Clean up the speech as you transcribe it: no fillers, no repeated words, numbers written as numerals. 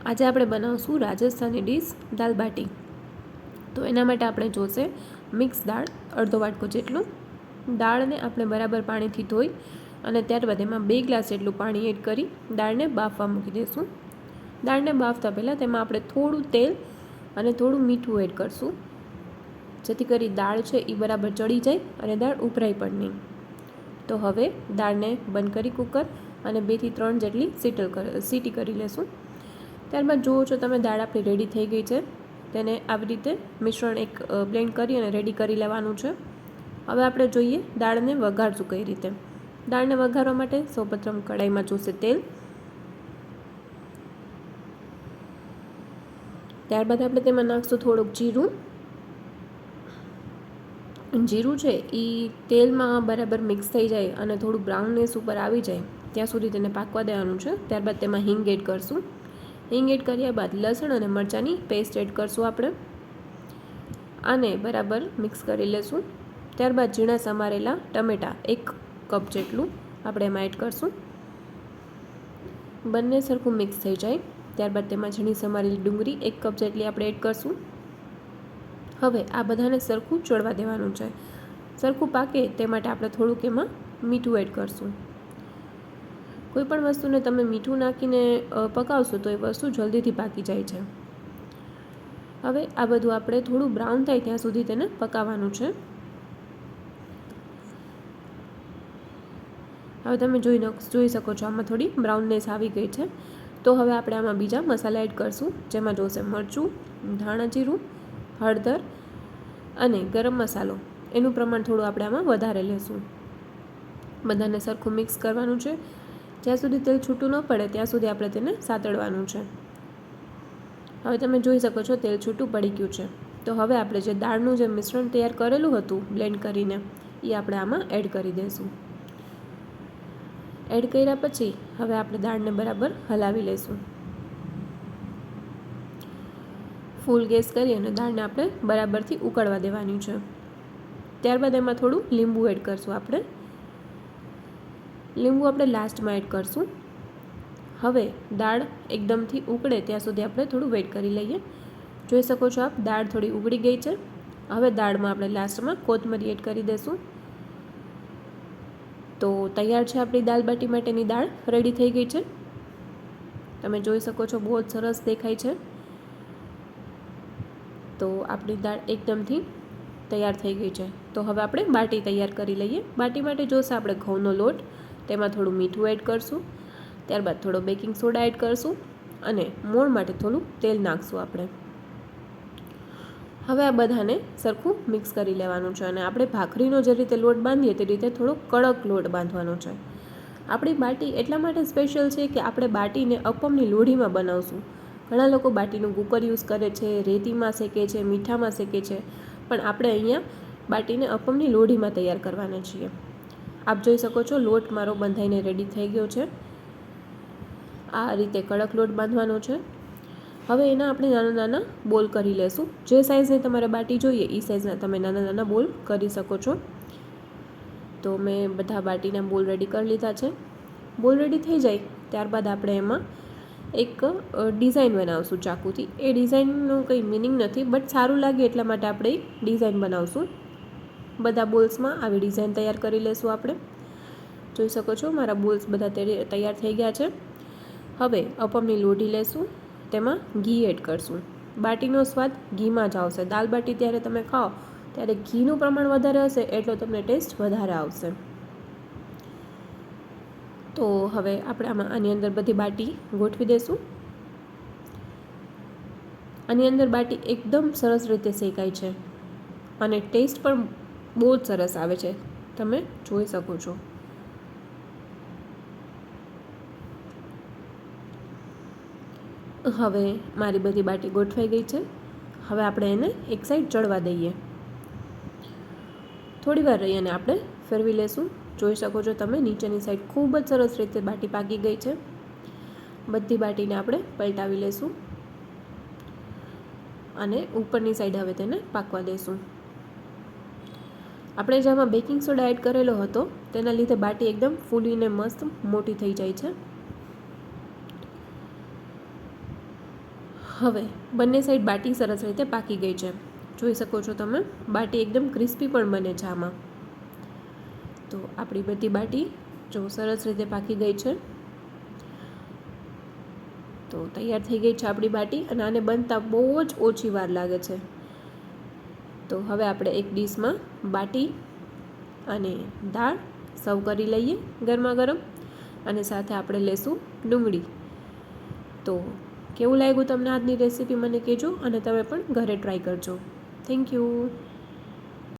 આજે આપણે બનાવશું રાજસ્થાની ડીશ દાલ બાટી. તો એના માટે આપણે જોશે મિક્સ દાળ અડધો વાટકો જેટલું. દાળને આપણે બરાબર પાણીથી ધોઈ અને ત્યારબાદ એમાં 2 ગ્લાસ જેટલું પાણી એડ કરી દાળને બાફવા મૂકી દઈશું. દાળને બાફતા પહેલાં તેમાં આપણે થોડું તેલ અને થોડું મીઠું એડ કરશું, જેથી કરી દાળ છે એ બરાબર ચડી જાય અને દાળ ઉભરાય પણ નહીં. તો હવે દાળને બંધ કરી કુકર અને 2 થી 3 જેટલી સીટી કરી લેશું. ત્યારબાદ જુઓ છો તમે દાળ આપણી રેડી થઈ ગઈ છે. તેને આવી રીતે મિશ્રણ એક બ્લેન્ડ કરી અને રેડી કરી લેવાનું છે. હવે આપણે જોઈએ દાળને વઘારશું કઈ રીતે. દાળને વઘારવા માટે સૌપ્રથમ કઢાઈમાં જોશે તેલ. ત્યારબાદ આપણે તેમાં નાખશું થોડુંક જીરું. જીરું છે એ તેલમાં બરાબર મિક્સ થઈ જાય અને થોડું બ્રાઉનનેસ ઉપર આવી જાય ત્યાં સુધી તેને પાકવા દેવાનું છે. ત્યારબાદ તેમાં હિંગ એડ કરશું. હિંગ એડ કર્યા બાદ લસણ અને મરચાંની પેસ્ટ એડ કરશું આપણે. આને બરાબર મિક્સ કરી લેશું. ત્યારબાદ ઝીણા સમારેલા ટમેટાં 1 કપ જેટલું આપણે એમાં એડ કરશું. બંને સરખું મિક્સ થઈ જાય ત્યારબાદ તેમાં ઝીણી સમારેલી ડુંગળી 1 કપ જેટલી આપણે એડ કરશું. હવે આ બધાને સરખું ચડવા દેવાનું છે. સરખું પાકે તે માટે આપણે થોડુંક એમાં મીઠું એડ કરશું. કોઈપણ વસ્તુને તમે મીઠું નાખીને પકાવશો તો એ વસ્તુ જલ્દીથી પાકી જાય છે. હવે આ બધું આપણે થોડું બ્રાઉન થાય ત્યાં સુધી તેને પકાવવાનું છે. હવે તમે જોઈ શકો છો આમાં થોડી બ્રાઉનનેસ આવી ગઈ છે. તો હવે આપણે આમાં બીજા મસાલા એડ કરશું, જેમાં જોશે મરચું, ધાણા જીરું, હળદર અને ગરમ મસાલો. એનું પ્રમાણ થોડું આપણે આમાં વધારે લેશું. બધાને સરખું મિક્સ કરવાનું છે. જ્યાં સુધી તેલ છૂટું ન પડે ત્યાં સુધી આપણે તેને સાતળવાનું છે. હવે તમે જોઈ શકો છો તેલ છૂટું પડી ગયું છે. તો હવે આપણે જે દાળનું જે મિશ્રણ તૈયાર કરેલું હતું બ્લેન્ડ કરીને એ આપણે આમાં એડ કરી દઈશું. એડ કર્યા પછી હવે આપણે દાળને બરાબર હલાવી લઈશું. ફૂલ ગેસ કરી અને દાળને આપણે બરાબરથી ઉકળવા દેવાની છે. ત્યારબાદ એમાં થોડું લીંબુ એડ કરશું આપણે. લીંબુ આપણે લાસ્ટમાં એડ કરશું. હવે દાળ એકદમથી ઉકળે ત્યાં સુધી આપણે થોડું વેઇટ કરી લઈએ. જોઈ શકો છો આપ દાળ થોડી ઉકળી ગઈ છે. હવે દાળમાં આપણે લાસ્ટમાં કોથમરી એડ કરી દઈશું. તો તૈયાર છે આપણી દાલ બાટી માટેની દાળ રેડી થઈ ગઈ છે. તમે જોઈ શકો છો બહુ જ સરસ દેખાય છે. તો આપણી દાળ એકદમથી તૈયાર થઈ ગઈ છે. તો હવે આપણે બાટી તૈયાર કરી લઈએ. બાટી માટે જોશે આપણે ઘઉંનો લોટ, તેમાં થોડું મીઠું એડ કરશું. ત્યારબાદ થોડો બેકિંગ સોડા એડ કરશું અને મોણ માટે થોડું તેલ નાખશું આપણે. હવે આ બધાને સરખું મિક્સ કરી લેવાનું છે અને આપણે ભાખરીનો જે રીતે લોટ બાંધીએ તે રીતે થોડો કડક લોટ બાંધવાનો છે. આપણી બાટી એટલા માટે સ્પેશિયલ છે કે આપણે બાટીને અપમની લોઢીમાં બનાવશું. ઘણા લોકો બાટીનું કુકર યુઝ કરે છે, રેતીમાં શેકે છે, મીઠામાં શેકે છે, પણ આપણે અહીંયા બાટીને અપમની લોઢીમાં તૈયાર કરવાના છીએ. આપ જોઈ શકો છો લોટ મારો બંધાઈને રેડી થઈ ગયો છે. આ રીતે કડક લોટ બાંધવાનો છે. હવે એના આપણે નાના નાના બોલ કરી લેશું. જે સાઇઝની તમારે બાટી જોઈએ એ સાઇઝના તમે નાના નાના બોલ કરી શકો છો. તો મેં બધા બાટીના બોલ રેડી કરી લીધા છે. બોલ રેડી થઈ જાય ત્યારબાદ આપણે એમાં એક ડિઝાઇન બનાવશું ચાકુથી. એ ડિઝાઇનનું કંઈ મિનિંગ નથી, બટ સારું લાગે એટલા માટે આપણે એક ડિઝાઇન બનાવશું. બધા બોલ્સમાં આવી ડિઝાઇન તૈયાર કરી લેશું આપણે. જોઈ શકો છો મારા બોલ્સ બધા તૈયાર થઈ ગયા છે. હવે અપમની લોઢી લેશું, તેમાં ઘી એડ કરશું. બાટીનો સ્વાદ ઘીમાં જ આવશે. દાલ બાટી ત્યારે તમે ખાઓ ત્યારે ઘીનું પ્રમાણ વધારે હશે એટલો તમને ટેસ્ટ વધારે આવશે. તો હવે આપણે આની અંદર બધી બાટી ગોઠવી દઈશું. આની અંદર બાટી એકદમ સરસ રીતે શેકાય છે અને ટેસ્ટ પણ બહુ જ સરસ આવે છે. તમે જોઈ શકો છો. હવે મારી બધી બાટી ગોઠવાઈ ગઈ છે. હવે આપણે એને એક સાઈડ ચડવા દઈએ. થોડી વાર રહી અને આપણે ફેરવી લેશું. જોઈ શકો છો તમે નીચેની સાઈડ ખૂબ જ સરસ રીતે બાટી પાકી ગઈ છે. બધી બાટીને આપણે પલટાવી લેશું અને ઉપરની સાઈડ હવે તેને પાકવા દઈશું. આપણે જેમાં બેકિંગ સોડા એડ કરેલો હતો તેના લીધે બાટી એકદમ ફૂલીને મસ્ત મોટી થઈ જાય છે. હવે બંને સાઈડ બાટી સરસ રીતે પાકી ગઈ છે, જોઈ શકો છો તમે. બાટી એકદમ ક્રિસ્પી પણ બને છે આમાં. તો આપણી બધી બાટી જો સરસ રીતે પાકી ગઈ છે. તો તૈયાર થઈ ગઈ છે આપણી બાટી, અને આને બનતા બહુ જ ઓછી વાર લાગે છે. તો હવે આપણે એક ડીશમાં બાટી અને દાળ સર્વ કરી લઈએ ગરમા ગરમ, અને સાથે આપણે લેશું ડુંગળી. તો કેવું લાગ્યું તમને આજની રેસીપી મને કહેજો, અને તમે પણ ઘરે ટ્રાય કરજો. Thank you.